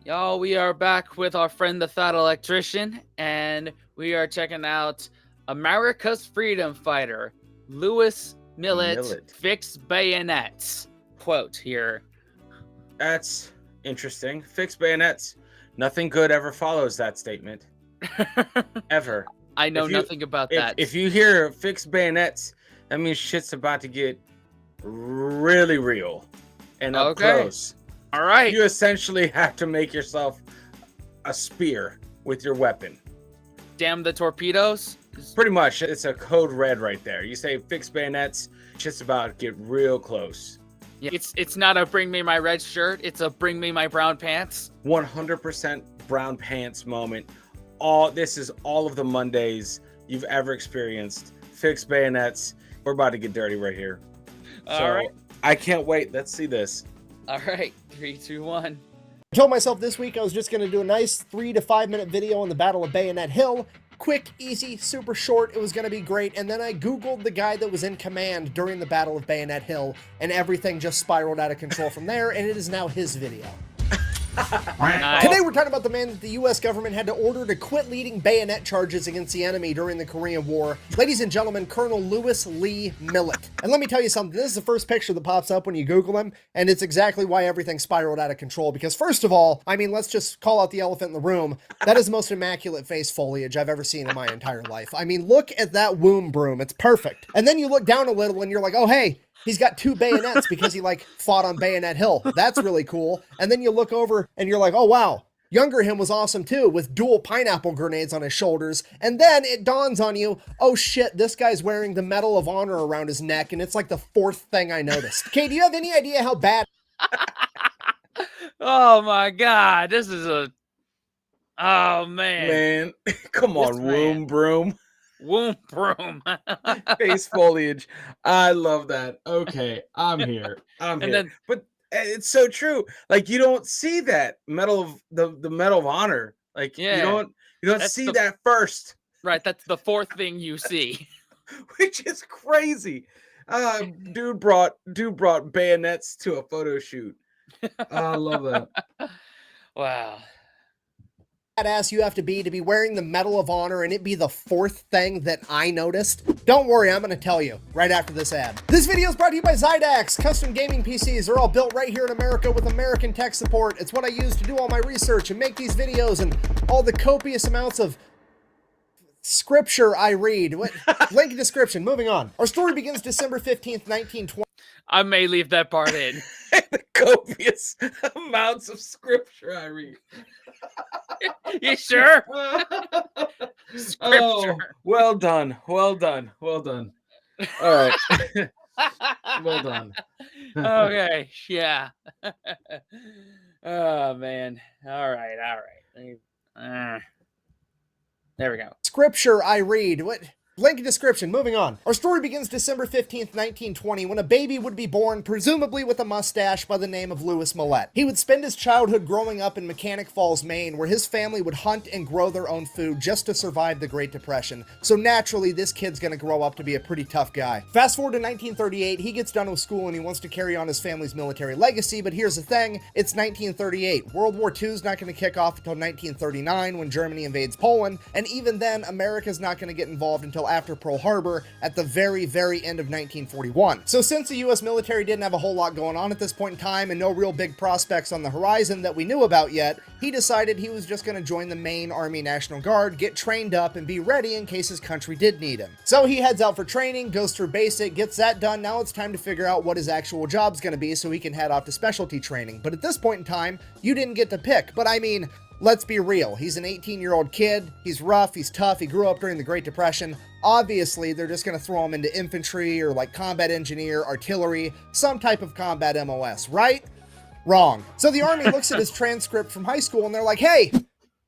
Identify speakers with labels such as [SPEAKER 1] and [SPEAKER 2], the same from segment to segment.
[SPEAKER 1] Y'all, we are back with our friend the Thought Electrician, and we are checking out America's freedom fighter, Lewis Millet. Fix bayonets. Quote here.
[SPEAKER 2] That's interesting. Fix bayonets. Nothing good ever follows that statement. Ever.
[SPEAKER 1] I know nothing about that.
[SPEAKER 2] If you hear fix bayonets, that means shit's about to get really real and up close.
[SPEAKER 1] All right.
[SPEAKER 2] You essentially have to make yourself a spear with your weapon.
[SPEAKER 1] Damn the torpedoes?
[SPEAKER 2] Pretty much. It's a code red right there. You say fix bayonets, shit's about to get real close.
[SPEAKER 1] Yeah, it's not a bring me my red shirt. It's a bring me my brown pants.
[SPEAKER 2] 100% brown pants moment. This is all of the Mondays you've ever experienced. Fix bayonets. We're about to get dirty right here.
[SPEAKER 1] All right.
[SPEAKER 2] I can't wait. Let's see this.
[SPEAKER 1] All right. 3, 2, 1.
[SPEAKER 3] I told myself this week I was just going to do a nice 3 to 5 minute video on the Battle of Bayonet Hill. Quick, easy, super short. It was going to be great. And then I Googled the guy that was in command during the Battle of Bayonet Hill, and everything just spiraled out of control from there, and it is now his video.
[SPEAKER 1] Nice.
[SPEAKER 3] Today we're talking about the man that the U.S. government had to order to quit leading bayonet charges against the enemy during the Korean War. Ladies and gentlemen, Colonel Lewis Lee Millet. And let me tell you something, this is the first picture that pops up when you Google him, and it's exactly why everything spiraled out of control. Because first of all, I mean, let's just call out the elephant in the room. That is the most immaculate face foliage I've ever seen in my entire life. I mean, look at that womb broom. It's perfect. And then you look down a little and you're like, oh, hey, he's got 2 bayonets because he fought on Bayonet Hill. That's really cool. And then you look over and you're like, oh wow, younger him was awesome too, with dual pineapple grenades on his shoulders. And then it dawns on you, oh shit, this guy's wearing the Medal of Honor around his neck, and it's like the 4th thing I noticed. Okay, do you have any idea how bad?
[SPEAKER 1] Oh my God, this is oh man.
[SPEAKER 2] Come on, womb broom.
[SPEAKER 1] Womb broom.
[SPEAKER 2] Face foliage. I love that. Okay, I'm here. But it's so true. Like, you don't see that Medal of the Medal of Honor. Like, you don't see that first.
[SPEAKER 1] Right, that's the 4th thing you see.
[SPEAKER 2] Which is crazy. Dude brought bayonets to a photo shoot. I love that.
[SPEAKER 1] Wow.
[SPEAKER 3] Badass you have to be wearing the Medal of Honor and it be the 4th thing that I noticed? Don't worry, I'm going to tell you right after this ad. This video is brought to you by Zydax. Custom gaming PCs are all built right here in America with American tech support. It's what I use to do all my research and make these videos and all the copious amounts of scripture I read. Link in description. Moving on. Our story begins December 15th, 1920.
[SPEAKER 1] I may leave that part in.
[SPEAKER 2] The copious amounts of scripture I read.
[SPEAKER 1] You sure?
[SPEAKER 2] Scripture. Oh, well done. All right. Well done.
[SPEAKER 1] Okay, yeah. Oh man. All right. There we go.
[SPEAKER 3] Scripture I read. Link in description. Moving on. Our story begins December 15th, 1920, when a baby would be born, presumably with a mustache, by the name of Lewis Millet. He would spend his childhood growing up in Mechanic Falls, Maine, where his family would hunt and grow their own food just to survive the Great Depression. So naturally, this kid's gonna grow up to be a pretty tough guy. Fast forward to 1938, he gets done with school and he wants to carry on his family's military legacy, but here's the thing, it's 1938. World War II is not gonna kick off until 1939 when Germany invades Poland, and even then, America's not gonna get involved until after Pearl Harbor at the very, very end of 1941. So since the US military didn't have a whole lot going on at this point in time and no real big prospects on the horizon that we knew about yet, he decided he was just going to join the Maine Army National Guard, get trained up, and be ready in case his country did need him. So he heads out for training, goes through basic, gets that done. Now it's time to figure out what his actual job's going to be so he can head off to specialty training. But at this point in time, you didn't get to pick. But I mean, let's be real. He's an 18-year-old kid. He's rough. He's tough. He grew up during the Great Depression. Obviously, they're just going to throw him into infantry or like combat engineer, artillery, some type of combat MOS, right? Wrong. So the Army looks at his transcript from high school and they're like, hey,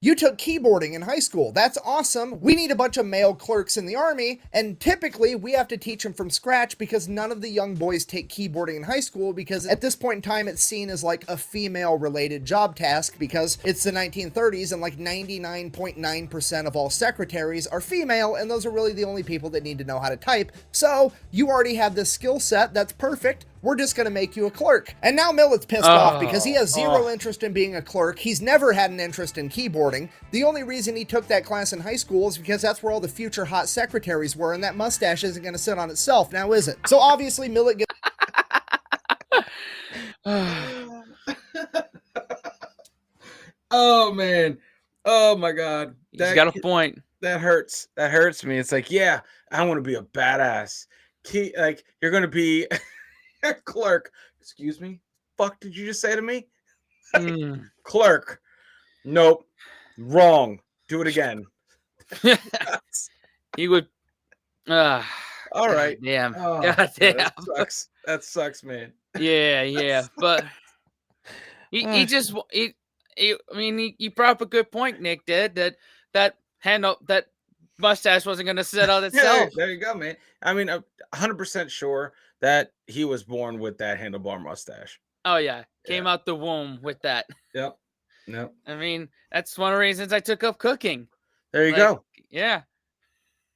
[SPEAKER 3] you took keyboarding in high school. That's awesome. We need a bunch of male clerks in the Army, and typically we have to teach them from scratch because none of the young boys take keyboarding in high school because at this point in time it's seen as like a female-related job task because it's the 1930s and like 99.9% of all secretaries are female, and those are really the only people that need to know how to type. So you already have this skill set. That's perfect. we're just going to make you a clerk. And now Millet's pissed off because he has zero interest in being a clerk. He's never had an interest in keyboarding. The only reason he took that class in high school is because that's where all the future hot secretaries were, and that mustache isn't going to sit on itself, now is it? So obviously Millet gets...
[SPEAKER 2] Oh, man. Oh, my God.
[SPEAKER 1] He's got a point.
[SPEAKER 2] That hurts. That hurts me. It's like, yeah, I want to be a badass. Like, you're going to be a clerk. Excuse me? Fuck did you just say to me? Clerk. Nope. Wrong. Do it again.
[SPEAKER 1] He would...
[SPEAKER 2] all right.
[SPEAKER 1] Damn.
[SPEAKER 2] Oh,
[SPEAKER 1] God damn.
[SPEAKER 2] That sucks. That sucks, man.
[SPEAKER 1] Yeah. But he brought up a good point, Nick did, that mustache wasn't going to sit on itself.
[SPEAKER 2] Yeah, there you go, man. I mean, I'm 100% sure that he was born with that handlebar mustache.
[SPEAKER 1] Oh, yeah. Came out the womb with that.
[SPEAKER 2] Yep.
[SPEAKER 1] I mean, that's one of the reasons I took up cooking.
[SPEAKER 2] There you go.
[SPEAKER 1] Yeah.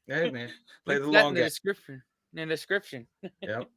[SPEAKER 2] Hey, man. Play the
[SPEAKER 1] long
[SPEAKER 2] long game.
[SPEAKER 1] In the description.
[SPEAKER 2] Yep.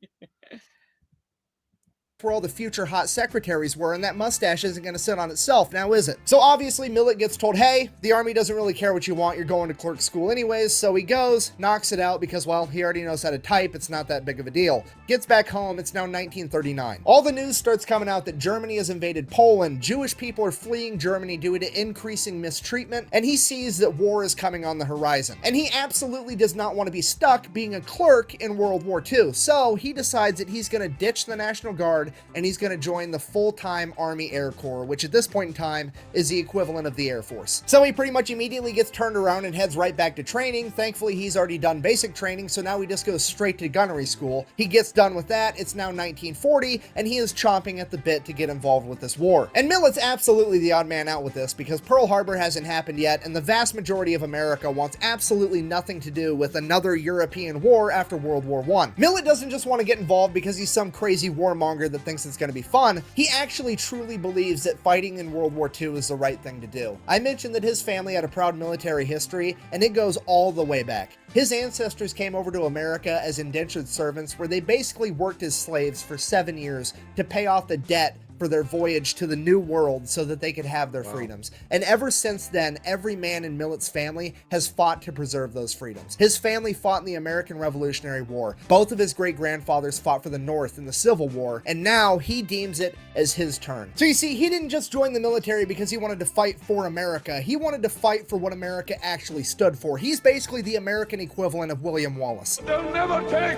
[SPEAKER 3] where all the future hot secretaries were, and that mustache isn't going to sit on itself, now is it? So obviously Millet gets told, hey, the army doesn't really care what you want, you're going to clerk school anyways, so he goes, knocks it out because, well, he already knows how to type, it's not that big of a deal. Gets back home, it's now 1939. All the news starts coming out that Germany has invaded Poland, Jewish people are fleeing Germany due to increasing mistreatment, and he sees that war is coming on the horizon. And he absolutely does not want to be stuck being a clerk in World War II, so he decides that he's going to ditch the National Guard and he's going to join the full-time Army Air Corps, which at this point in time is the equivalent of the Air Force. So he pretty much immediately gets turned around and heads right back to training. Thankfully, he's already done basic training, so now he just goes straight to gunnery school. He gets done with that, it's now 1940, and he is chomping at the bit to get involved with this war. And Millet's absolutely the odd man out with this, because Pearl Harbor hasn't happened yet, and the vast majority of America wants absolutely nothing to do with another European war after World War I. Millet doesn't just want to get involved because he's some crazy warmonger that thinks it's going to be fun. He actually truly believes that fighting in World War II is the right thing to do. I mentioned that his family had a proud military history, and it goes all the way back. His ancestors came over to America as indentured servants, where they basically worked as slaves for 7 years to pay off the debt for their voyage to the New World so that they could have their freedoms. And ever since then, every man in Millet's family has fought to preserve those freedoms. His family fought in the American Revolutionary War. Both of his great-grandfathers fought for the North in the Civil War, and now he deems it as his turn. So you see, he didn't just join the military because he wanted to fight for America. He wanted to fight for what America actually stood for. He's basically the American equivalent of William Wallace.
[SPEAKER 4] They'll never take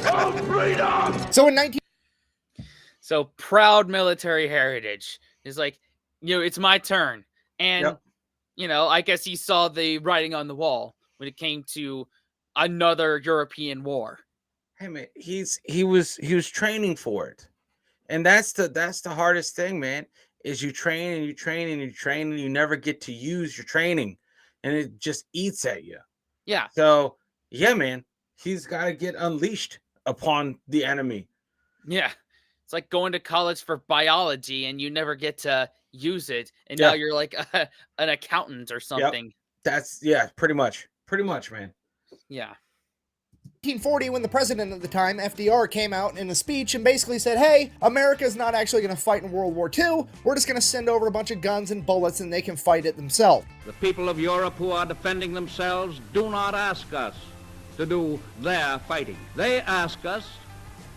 [SPEAKER 4] our freedom!
[SPEAKER 3] So in
[SPEAKER 1] So proud military heritage is like, it's my turn. And, I guess he saw the writing on the wall when it came to another European war.
[SPEAKER 2] Hey man, he was training for it. And that's the hardest thing, man, is you train and you train and you train and you never get to use your training, and it just eats at you.
[SPEAKER 1] Yeah.
[SPEAKER 2] So yeah, man, he's got to get unleashed upon the enemy.
[SPEAKER 1] Yeah. It's like going to college for biology and you never get to use it. And now you're like an accountant or something.
[SPEAKER 2] Yep. Pretty much, man.
[SPEAKER 1] Yeah.
[SPEAKER 3] 1940, when the president at the time, FDR, came out in a speech and basically said, hey, America's not actually going to fight in World War II. We're just going to send over a bunch of guns and bullets and they can fight it themselves.
[SPEAKER 5] The people of Europe who are defending themselves do not ask us to do their fighting. They ask us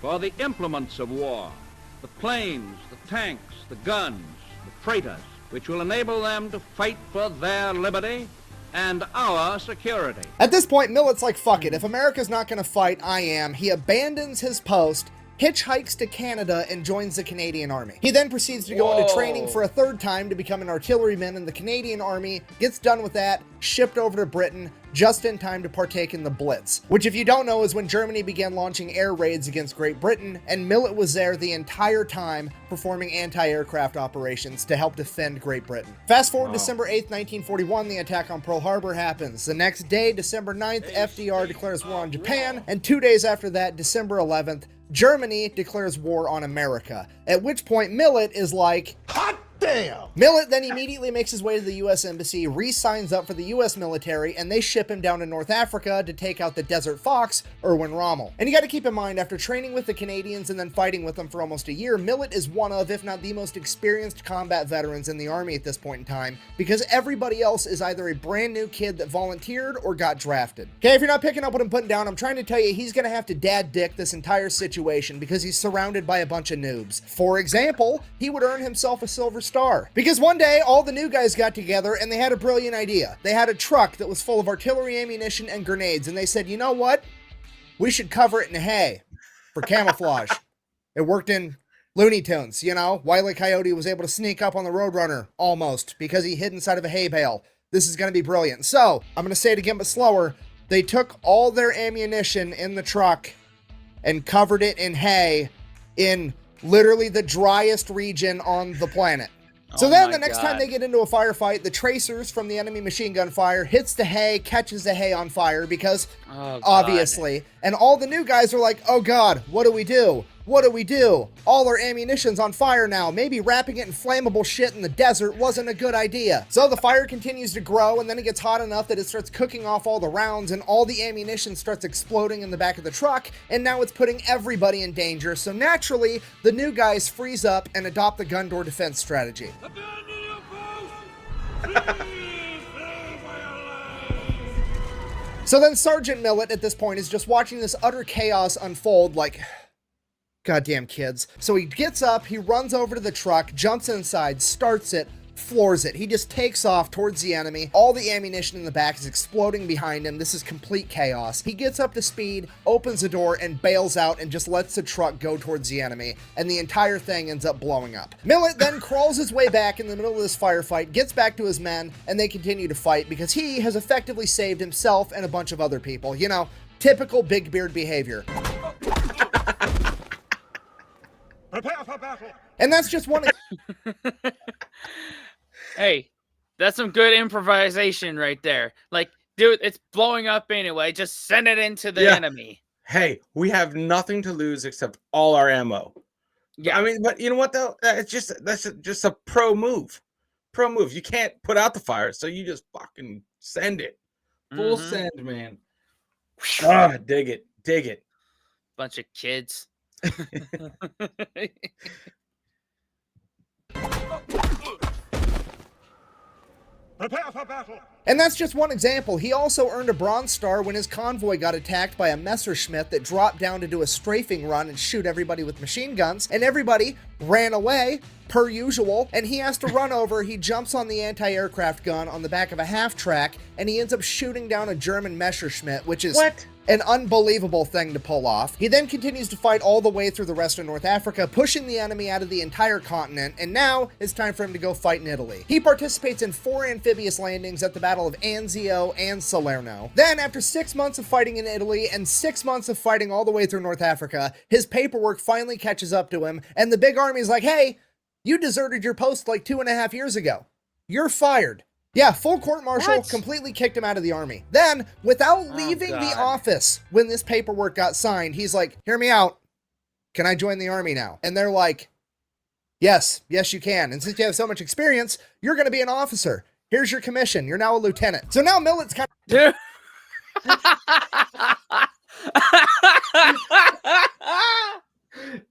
[SPEAKER 5] for the implements of war, the planes, the tanks, the guns, the traitors, which will enable them to fight for their liberty and our security.
[SPEAKER 3] At this point, Millet's like, fuck it, if America's not gonna fight, I am. He abandons his post, hitchhikes to Canada, and joins the Canadian Army. He then proceeds to go into training for a third time to become an artilleryman in the Canadian Army, gets done with that, shipped over to Britain, just in time to partake in the Blitz, which if you don't know is when Germany began launching air raids against Great Britain, and Millet was there the entire time performing anti-aircraft operations to help defend Great Britain. Fast forward December 8th, 1941, the attack on Pearl Harbor happens. The next day, December 9th, FDR declares war on Japan, and 2 days after that, December 11th, Germany declares war on America, at which point Millet is like, hot Damn! Millet then immediately makes his way to the U.S. Embassy, re-signs up for the U.S. military, and they ship him down to North Africa to take out the Desert Fox, Erwin Rommel. And you gotta keep in mind, after training with the Canadians and then fighting with them for almost a year, Millet is one of, if not the most experienced combat veterans in the Army at this point in time, because everybody else is either a brand new kid that volunteered or got drafted. Okay, if you're not picking up what I'm putting down, I'm trying to tell you he's gonna have to dad dick this entire situation because he's surrounded by a bunch of noobs. For example, he would earn himself a Silver Star. Because one day, all the new guys got together and they had a brilliant idea. They had a truck that was full of artillery ammunition and grenades, and they said, you know what? We should cover it in hay for camouflage. It worked in Looney Tunes, you know? Wile E. Coyote was able to sneak up on the Roadrunner, almost, because he hid inside of a hay bale. This is going to be brilliant. So, I'm going to say it again, but slower. They took all their ammunition in the truck and covered it in hay in literally the driest region on the planet. So then the next time they get into a firefight, the tracers from the enemy machine gun fire hits the hay, catches the hay on fire because, obviously, and all the new guys are like, oh God, what do we do? What do we do? All our ammunition's on fire now. Maybe wrapping it in flammable shit in the desert wasn't a good idea. So the fire continues to grow, and then it gets hot enough that it starts cooking off all the rounds, and all the ammunition starts exploding in the back of the truck, and now it's putting everybody in danger. So naturally, the new guys freeze up and adopt the gun door defense strategy. So then Sergeant Millet at this point is just watching this utter chaos unfold like, goddamn kids. So he gets up, he runs over to the truck, jumps inside, starts it, floors it. He just takes off towards the enemy. All the ammunition in the back is exploding behind him. This is complete chaos. He gets up to speed, opens the door, and bails out and just lets the truck go towards the enemy, and the entire thing ends up blowing up. Millet then crawls his way back in the middle of this firefight, gets back to his men, and they continue to fight because he has effectively saved himself and a bunch of other people. You know, typical big beard behavior.
[SPEAKER 4] Prepare for battle.
[SPEAKER 3] And that's just one.
[SPEAKER 1] Hey, that's some good improvisation right there. Like, dude, it's blowing up anyway. Just send it into the enemy.
[SPEAKER 2] Hey, we have nothing to lose except all our ammo. Yeah, I mean, but you know what though? That's just a pro move. Pro move. You can't put out the fire, so you just fucking send it. Full send, man. Ah, dig it. Dig it.
[SPEAKER 1] Bunch of kids.
[SPEAKER 4] Prepare for battle.
[SPEAKER 3] And that's just one example. He also earned a Bronze Star when his convoy got attacked by a Messerschmitt that dropped down to do a strafing run and shoot everybody with machine guns, and everybody ran away, per usual, and he has to run over. He jumps on the anti-aircraft gun on the back of a half-track, and he ends up shooting down a German Messerschmitt, which is an unbelievable thing to pull off. He then continues to fight all the way through the rest of North Africa, pushing the enemy out of the entire continent, and now it's time for him to go fight in Italy. He participates in 4 amphibious landings at the Battle of Anzio and Salerno. Then, after 6 months of fighting in Italy and 6 months of fighting all the way through North Africa, his paperwork finally catches up to him, and the big army's like, hey, you deserted your post like 2.5 years ago. You're fired. Yeah, full court-martial, completely kicked him out of the army. Then, without leaving the office when this paperwork got signed, he's like, hear me out. Can I join the army now? And they're like, yes, you can. And since you have so much experience, you're going to be an officer. Here's your commission. You're now a lieutenant. So now Millet's kind of...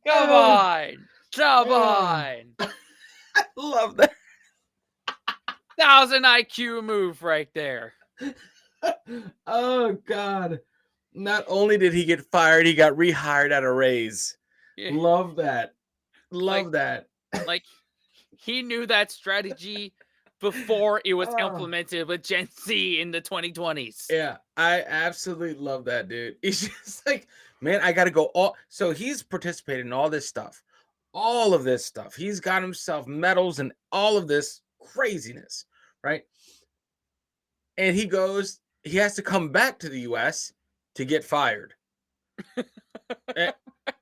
[SPEAKER 1] Come on. Come on.
[SPEAKER 2] I love that.
[SPEAKER 1] 1,000 IQ move right there.
[SPEAKER 2] Oh, God. Not only did he get fired, he got rehired at a raise. Yeah. Love that. Love that.
[SPEAKER 1] Like, he knew that strategy before it was implemented with Gen Z in the 2020s.
[SPEAKER 2] Yeah, I absolutely love that, dude. He's just like, man, I got to go all. So he's participated in all this stuff. All of this stuff. He's got himself medals and all of this craziness, right? And he has to come back to the US to get fired.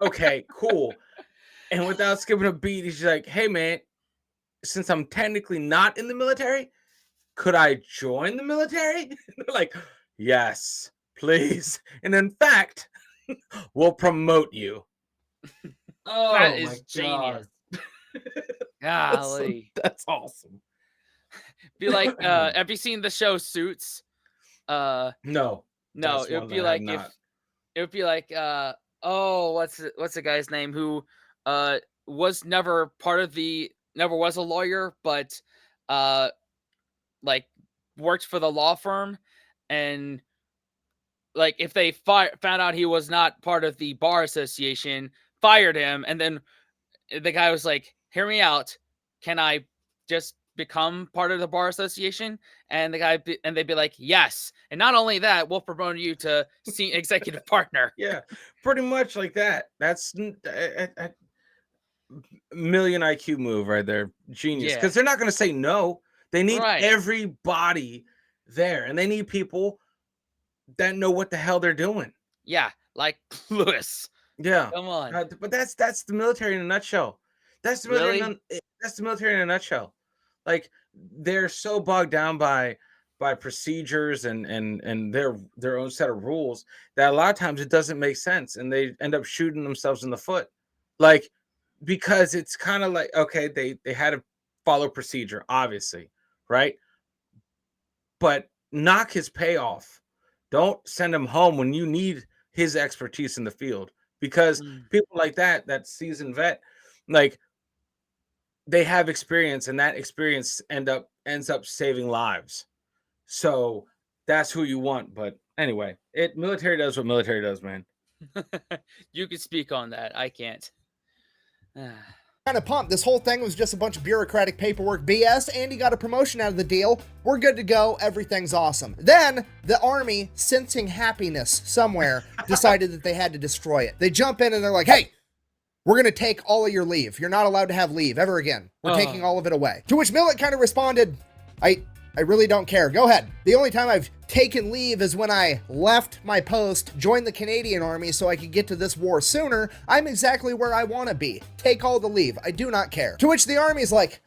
[SPEAKER 2] Okay, cool. And without skipping a beat, he's like, hey, man, since I'm technically not in the military, could I join the military? They're like, yes, please. And in fact, we'll promote you. Oh,
[SPEAKER 1] that is genius. Golly.
[SPEAKER 2] That's awesome.
[SPEAKER 1] Be like, have you seen the show Suits?
[SPEAKER 2] No.
[SPEAKER 1] It would be like what's the guy's name who was never was a lawyer, but like worked for the law firm, and like if they found out he was not part of the bar association, fired him, and then the guy was like, hear me out, can I just become part of the bar association? And they'd be like, yes, and not only that, we'll promote you to executive partner.
[SPEAKER 2] Yeah, pretty much like that. That's a million IQ move right there. Genius. Because they're not going to say no. They need everybody there, and they need people that know what the hell they're doing.
[SPEAKER 1] Yeah, like Lewis.
[SPEAKER 2] Yeah,
[SPEAKER 1] come on.
[SPEAKER 2] But that's the military in a nutshell. That's the military. That's the military in a nutshell. Like, they're so bogged down by procedures and their own set of rules that a lot of times it doesn't make sense, and they end up shooting themselves in the foot. Like, because it's kind of like, okay, they had to follow procedure, obviously, right? But knock his payoff. Don't send him home when you need his expertise in the field, because people like that seasoned vet, like, they have experience, and that experience ends up saving lives. So that's who you want. But anyway, military does what military does, man.
[SPEAKER 1] You can speak on that. I can't.
[SPEAKER 3] Kind of pumped. This whole thing was just a bunch of bureaucratic paperwork BS. Andy got a promotion out of the deal. We're good to go. Everything's awesome. Then the army, sensing happiness somewhere, decided that they had to destroy it. They jump in and they're like, hey, we're going to take all of your leave. You're not allowed to have leave ever again. We're taking all of it away. To which Millet kind of responded, I really don't care. Go ahead. The only time I've taken leave is when I left my post, joined the Canadian Army so I could get to this war sooner. I'm exactly where I want to be. Take all the leave. I do not care. To which the Army's like,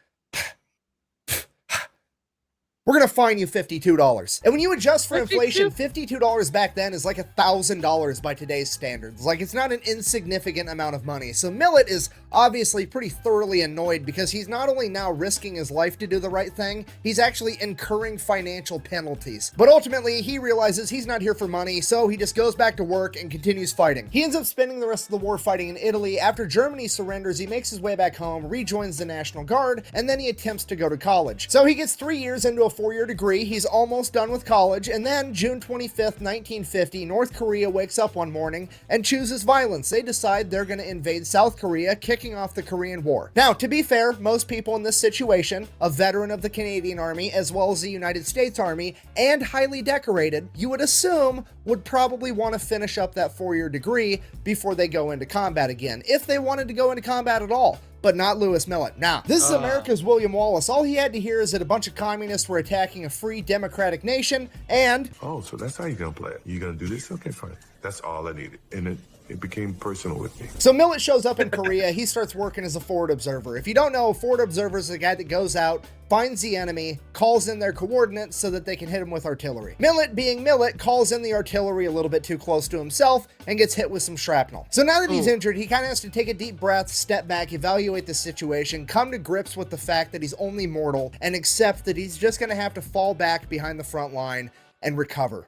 [SPEAKER 3] we're going to fine you $52. And when you adjust for inflation, $52 back then is like $1,000 by today's standards. Like, it's not an insignificant amount of money. So Millet is obviously pretty thoroughly annoyed, because he's not only now risking his life to do the right thing, he's actually incurring financial penalties. But ultimately, he realizes he's not here for money, so he just goes back to work and continues fighting. He ends up spending the rest of the war fighting in Italy. After Germany surrenders, he makes his way back home, rejoins the National Guard, and then he attempts to go to college. So he gets 3 years into a 4-year degree. He's almost done with college, and then June 25th, 1950, North Korea wakes up one morning and chooses violence. They decide they're going to invade South Korea, kicking off the Korean War. Now, to be fair, most people in this situation, a veteran of the Canadian Army as well as the United States Army, and highly decorated, you would assume would probably want to finish up that 4-year degree before they go into combat again, if they wanted to go into combat at all. But not Lewis Millet. Now, this is America's William Wallace. All he had to hear is that a bunch of communists were attacking a free democratic nation, and...
[SPEAKER 6] Oh, so that's how you're gonna play it. You're gonna do this? Okay, fine. That's all I needed. And it became personal with me.
[SPEAKER 3] So Millet shows up in Korea. He starts working as a forward observer. If you don't know, a forward observer is the guy that goes out, finds the enemy, calls in their coordinates so that they can hit him with artillery. Millet, being Millet, calls in the artillery a little bit too close to himself and gets hit with some shrapnel. So now that he's injured, he kind of has to take a deep breath, step back, evaluate the situation, come to grips with the fact that he's only mortal, and accept that he's just going to have to fall back behind the front line and recover.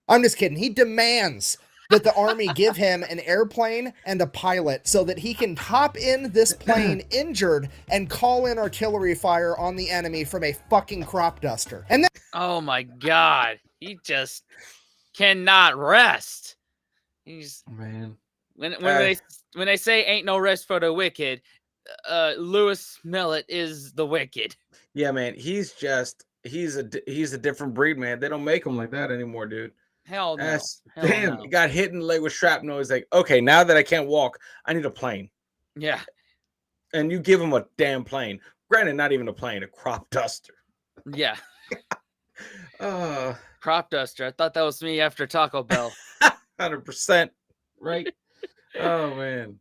[SPEAKER 3] I'm just kidding. He demands that the Army give him an airplane and a pilot so that he can hop in this plane injured and call in artillery fire on the enemy from a fucking crop duster. And then,
[SPEAKER 1] oh my God, he just cannot rest. He's
[SPEAKER 2] man.
[SPEAKER 1] When they say ain't no rest for the wicked, Lewis Millet is the wicked.
[SPEAKER 2] Yeah, man. He's a different breed, man. They don't make him like that anymore, dude.
[SPEAKER 1] Hell no.
[SPEAKER 2] Damn, he got hit in the leg with shrapnel. He's like, okay, now that I can't walk, I need a plane.
[SPEAKER 1] Yeah.
[SPEAKER 2] And you give him a damn plane. Granted, not even a plane, a crop duster.
[SPEAKER 1] Yeah. Crop duster. I thought that was me after Taco Bell.
[SPEAKER 2] 100%. Right? Oh, man.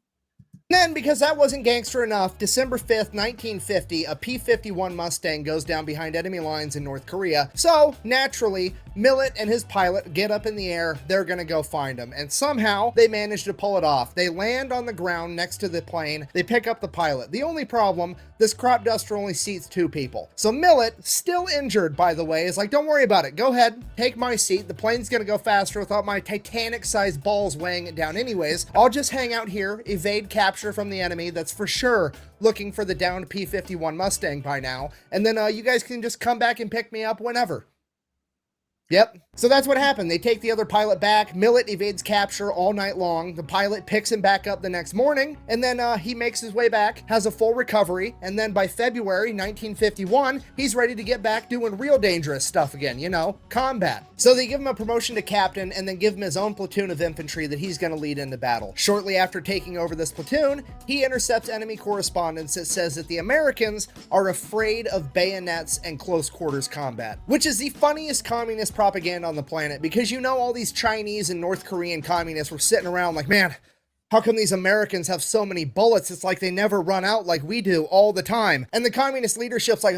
[SPEAKER 3] Then, because that wasn't gangster enough, December 5th, 1950, a P-51 Mustang goes down behind enemy lines in North Korea. So, naturally, Millet and his pilot get up in the air, they're gonna go find him. And somehow, they manage to pull it off. They land on the ground next to the plane, they pick up the pilot. The only problem, this crop duster only seats 2 people. So Millet, still injured by the way, is like, don't worry about it, go ahead, take my seat, the plane's gonna go faster without my Titanic-sized balls weighing it down anyways. I'll just hang out here, evade capture from the enemy that's for sure looking for the downed P-51 Mustang by now, and then you guys can just come back and pick me up whenever. Yep. So that's what happened. They take the other pilot back. Millet evades capture all night long. The pilot picks him back up the next morning, and then he makes his way back, has a full recovery, and then by February 1951, he's ready to get back doing real dangerous stuff again, you know, combat. So they give him a promotion to captain, and then give him his own platoon of infantry that he's going to lead into battle. Shortly after taking over this platoon, he intercepts enemy correspondence that says that the Americans are afraid of bayonets and close quarters combat, which is the funniest communist propaganda on the planet, because you know all these Chinese and North Korean communists were sitting around like, man, how come these Americans have so many bullets? It's like they never run out like we do all the time. And the communist leadership's like,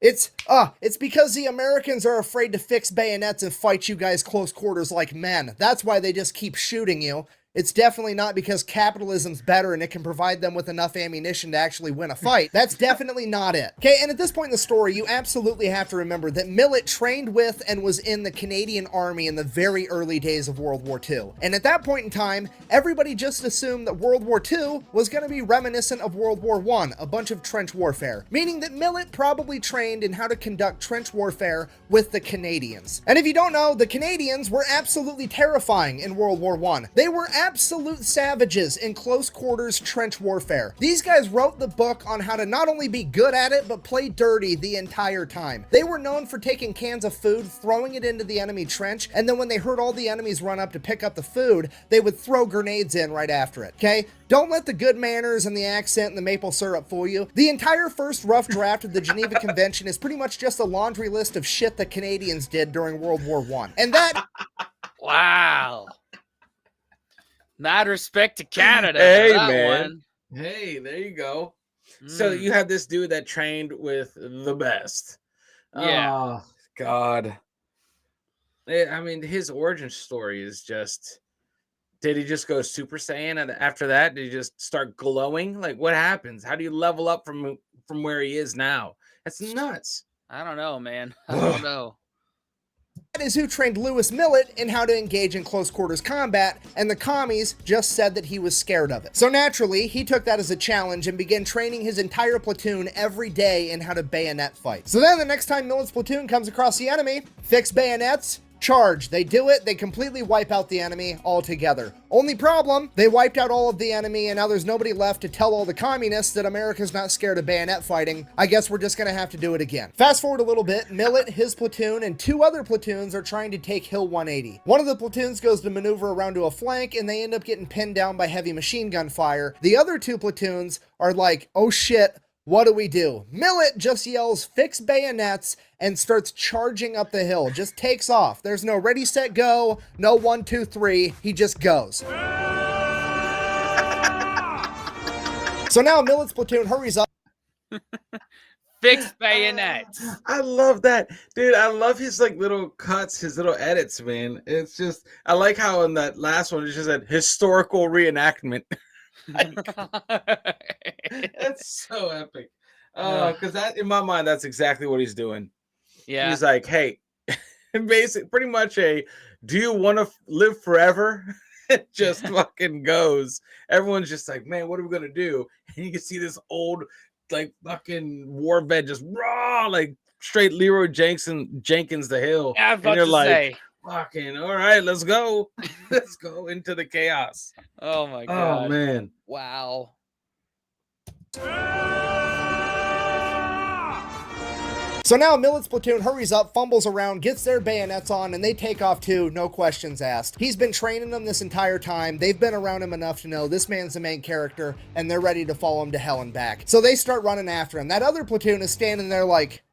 [SPEAKER 3] it's because the Americans are afraid to fix bayonets and fight you guys close quarters like men. That's why they just keep shooting you. It's definitely not because capitalism's better and it can provide them with enough ammunition to actually win a fight. That's definitely not it. Okay, and at this point in the story, you absolutely have to remember that Millet trained with and was in the Canadian Army in the very early days of World War II. And at that point in time, everybody just assumed that World War II was going to be reminiscent of World War I, a bunch of trench warfare, meaning that Millet probably trained in how to conduct trench warfare with the Canadians. And if you don't know, the Canadians were absolutely terrifying in World War I. They were absolute savages in close quarters trench warfare. These guys wrote the book on how to not only be good at it, but play dirty the entire time. They were known for taking cans of food, throwing it into the enemy trench, and then when they heard all the enemies run up to pick up the food, they would throw grenades in right after it, okay? Don't let the good manners and the accent and the maple syrup fool you. The entire first rough draft of the Geneva Convention is pretty much just a laundry list of shit the Canadians did during World War I. And that...
[SPEAKER 1] Wow. Mad respect to Canada.
[SPEAKER 2] Hey,
[SPEAKER 1] for that
[SPEAKER 2] man.
[SPEAKER 1] One.
[SPEAKER 2] Hey, there you go. So you have this dude that trained with the best.
[SPEAKER 1] Yeah.
[SPEAKER 2] Oh, God. I mean, his origin story is just... Did he just go Super Saiyan, and after that, did he just start glowing? Like, what happens? How do you level up from where he is now? That's nuts.
[SPEAKER 1] I don't know, man. I don't know.
[SPEAKER 3] That is who trained Lewis Millet in how to engage in close quarters combat, and the commies just said that he was scared of it. So naturally, he took that as a challenge and began training his entire platoon every day in how to bayonet fight. So then the next time Millet's platoon comes across the enemy, fix bayonets, charge. They do it, they completely wipe out the enemy altogether. Only problem, they wiped out all of the enemy, and now there's nobody left to tell all the communists that America's not scared of bayonet fighting. I guess we're just gonna have to do it again. Fast forward a little bit, Millet, his platoon, and 2 other platoons are trying to take Hill 180. One of the platoons goes to maneuver around to a flank, and they end up getting pinned down by heavy machine gun fire. The other 2 platoons are like, oh shit, what do we do? Millet just yells, fix bayonets, and starts charging up the hill. Just takes off. There's no ready, set, go. No 1, 2, 3. He just goes. So now Millet's platoon hurries up.
[SPEAKER 1] Fix bayonets.
[SPEAKER 2] I love that. Dude, I love his like little cuts, his little edits, man. It's just, I like how in that last one, it just said historical reenactment. That's so epic. Because that, in my mind, that's exactly what he's doing.
[SPEAKER 1] Yeah.
[SPEAKER 2] He's like, hey, basically, pretty much do you want to live forever? It just fucking goes. Everyone's just like, man, what are we gonna do? And you can see this old, like, fucking war vet just raw, like straight Leroy Jenkins the hill.
[SPEAKER 1] Yeah, I was about
[SPEAKER 2] and you're
[SPEAKER 1] to
[SPEAKER 2] like,
[SPEAKER 1] say.
[SPEAKER 2] fucking, all right, let's go. Let's go into the chaos.
[SPEAKER 1] Oh my god.
[SPEAKER 2] Oh man.
[SPEAKER 1] Wow.
[SPEAKER 3] So now Millet's platoon hurries up, fumbles around, gets their bayonets on, and they take off too, no questions asked. He's been training them this entire time. They've been around him enough to know this man's the main character, and they're ready to follow him to hell and back. So they start running after him. That other platoon is standing there like,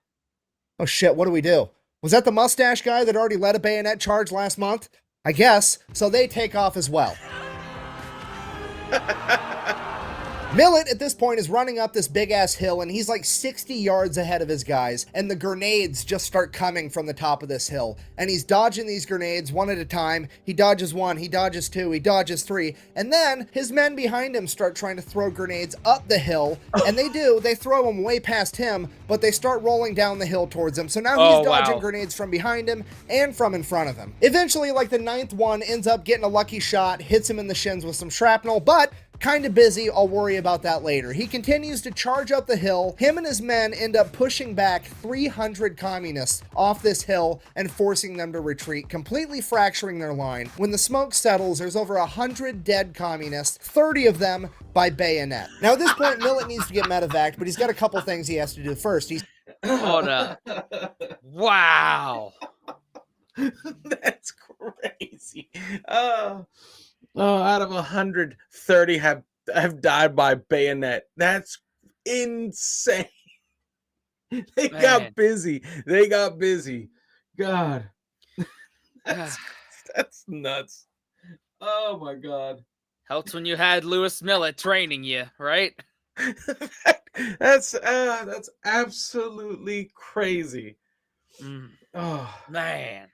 [SPEAKER 3] oh shit, what do we do? Was that the mustache guy that already led a bayonet charge last month? I guess. So they take off as well. Millet at this point is running up this big ass hill and he's like 60 yards ahead of his guys, and the grenades just start coming from the top of this hill, and he's dodging these grenades one at a time. He dodges one, he dodges two, he dodges three, and then his men behind him start trying to throw grenades up the hill, and they throw them way past him, but they start rolling down the hill towards him. So now he's dodging grenades from behind him and from in front of him. Eventually, like the 9th one ends up getting a lucky shot, hits him in the shins with some shrapnel, but kind of busy, I'll worry about that later. He continues to charge up the hill. Him and his men end up pushing back 300 communists off this hill and forcing them to retreat, completely fracturing their line. When the smoke settles, there's over 100 dead communists, 30 of them by bayonet. Now at this point, Millet needs to get medevaced, but he's got a couple things he has to do first.
[SPEAKER 1] Hold up. Wow.
[SPEAKER 2] That's crazy. Out of 130 have died by bayonet. That's insane. They got busy. God. That's nuts. Oh my God.
[SPEAKER 1] Helps when you had Lewis Millet training you, right?
[SPEAKER 2] That's absolutely crazy.
[SPEAKER 1] Oh man.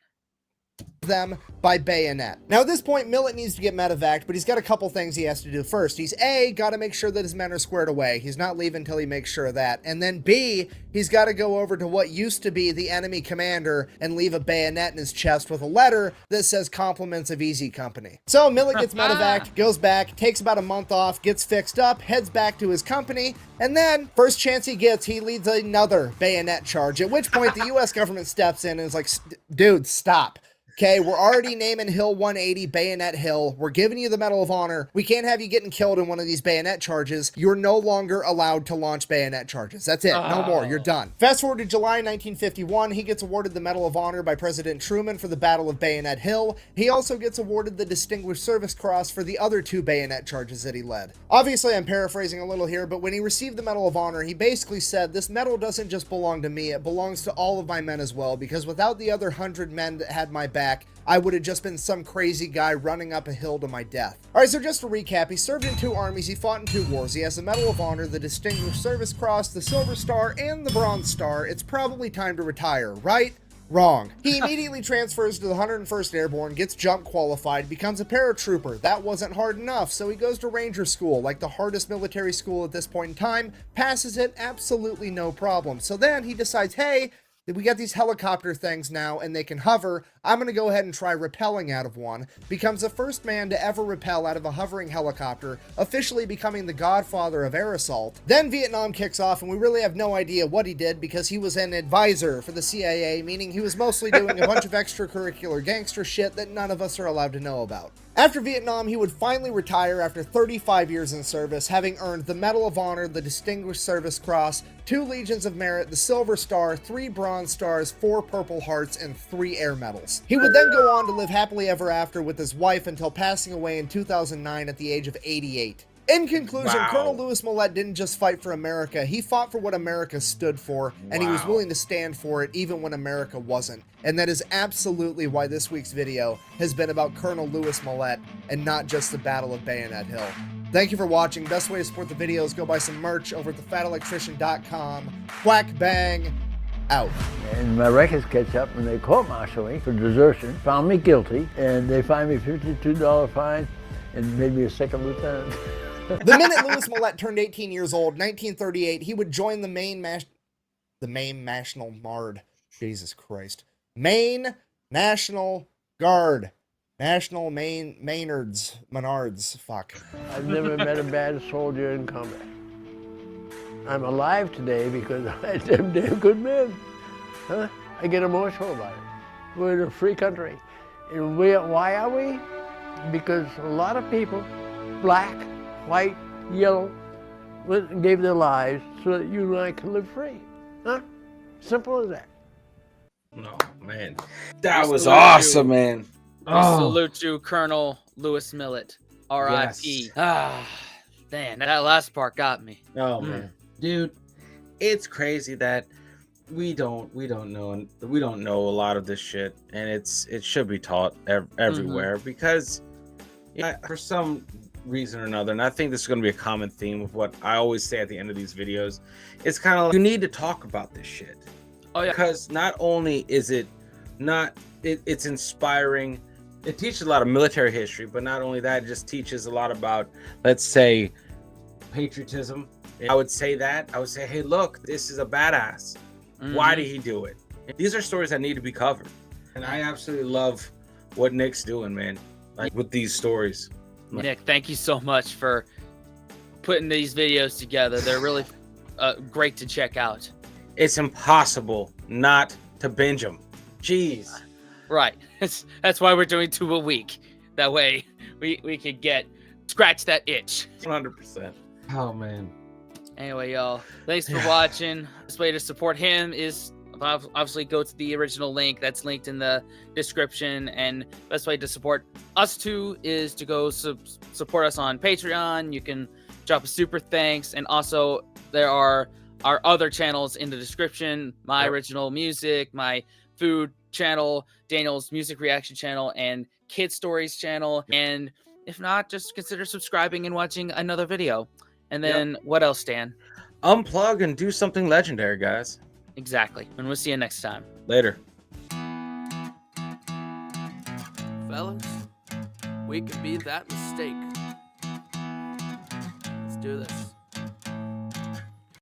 [SPEAKER 3] Them by bayonet. Now at this point, Millet needs to get medevaced, but he's got a couple things he has to do first. He's A, got to make sure that his men are squared away. He's not leaving until he makes sure of that. And then B, he's got to go over to what used to be the enemy commander and leave a bayonet in his chest with a letter that says compliments of Easy Company. So Millet gets medevaced, goes back, takes about a month off, gets fixed up, heads back to his company, and then first chance he gets, he leads another bayonet charge, at which point the US government steps in and is like, dude, stop. Okay, we're already naming Hill 180 Bayonet Hill. We're giving you the Medal of Honor. We can't have you getting killed in one of these bayonet charges. You're no longer allowed to launch bayonet charges. That's it. No more. You're done. Fast forward to July 1951. He gets awarded the Medal of Honor by President Truman for the Battle of Bayonet Hill. He also gets awarded the Distinguished Service Cross for the other 2 bayonet charges that he led. Obviously, I'm paraphrasing a little here, but when he received the Medal of Honor, he basically said, this medal doesn't just belong to me, it belongs to all of my men as well, because without the other 100 men that had my back, I would have just been some crazy guy running up a hill to my death. All right, so just to recap, he served in 2 armies, he fought in 2 wars. He has the Medal of Honor, the Distinguished Service Cross, the Silver Star, and the Bronze Star. It's probably time to retire, right? Wrong. He immediately transfers to the 101st Airborne, gets jump qualified, becomes a paratrooper. That wasn't hard enough, so he goes to Ranger School, like the hardest military school at this point in time, passes it, absolutely no problem. So then he decides, hey, we got these helicopter things now and they can hover. I'm going to go ahead and try rappelling out of one. Becomes the first man to ever rappel out of a hovering helicopter, officially becoming the godfather of air assault. Then Vietnam kicks off and we really have no idea what he did because he was an advisor for the CIA, meaning he was mostly doing a bunch of extracurricular gangster shit that none of us are allowed to know about. After Vietnam, he would finally retire after 35 years in service, having earned the Medal of Honor, the Distinguished Service Cross, 2 Legions of Merit, the Silver Star, 3 Bronze Stars, 4 Purple Hearts, and 3 Air Medals. He would then go on to live happily ever after with his wife until passing away in 2009 at the age of 88. In conclusion, Colonel Lewis Millet didn't just fight for America, he fought for what America stood for, and he was willing to stand for it even when America wasn't. And that is absolutely why this week's video has been about Colonel Lewis Millet and not just the Battle of Bayonet Hill. Thank you for watching. Best way to support the video is go buy some merch over at thefatelectrician.com. Whack bang, out.
[SPEAKER 7] And my records catch up and they court-martial me for desertion, found me guilty, and they fined me $52 fine and made me a second lieutenant.
[SPEAKER 3] The minute Lewis Millet turned 18 years old, 1938, he would join the Maine National Guard. Jesus Christ. Maine National Guard. National Menards. Fuck.
[SPEAKER 7] I've never met a bad soldier in combat. I'm alive today because I had them damn good men. Huh? I get emotional about it. We're in a free country. And why are we? Because a lot of people, black, white, yellow, gave their lives so that you and I can live free. Huh? Simple as that.
[SPEAKER 2] No, man. That was awesome, man.
[SPEAKER 1] We salute you, Colonel Lewis Millet. R.I.P. Yes. Ah, man, that last part got me.
[SPEAKER 2] Oh, man. Dude, it's crazy that we don't know a lot of this shit, and it should be taught everywhere because for some reason or another, and I think this is going to be a common theme of what I always say at the end of these videos, it's kind of like, you need to talk about this shit.
[SPEAKER 1] Oh yeah.
[SPEAKER 2] Because not only is it not, it's inspiring, it teaches a lot of military history, but not only that, it just teaches a lot about, let's say, patriotism. I would say, hey, look, this is a badass. Why did he do it? These are stories that need to be covered. And I absolutely love what Nick's doing, man, like with these stories.
[SPEAKER 1] Nick, thank you so much for putting these videos together. They're really great to check out.
[SPEAKER 2] It's impossible not to binge them. Jeez.
[SPEAKER 1] Right. That's why we're doing 2 a week. That way we could scratch that itch.
[SPEAKER 2] 100%. Oh, man.
[SPEAKER 1] Anyway, y'all, thanks for watching. This way to support him is obviously go to the original link that's linked in the description, and best way to support us too is to go support us on Patreon. You can drop a super thanks, and also there are our other channels in the description: my original music, my food channel, Daniel's music reaction channel, and kid stories channel. And if not, just consider subscribing and watching another video. And then what else, Dan?
[SPEAKER 2] Unplug and do something legendary, guys.
[SPEAKER 1] Exactly. And we'll see you next time.
[SPEAKER 2] Later.
[SPEAKER 1] Fellas, we could be that mistake. Let's do this.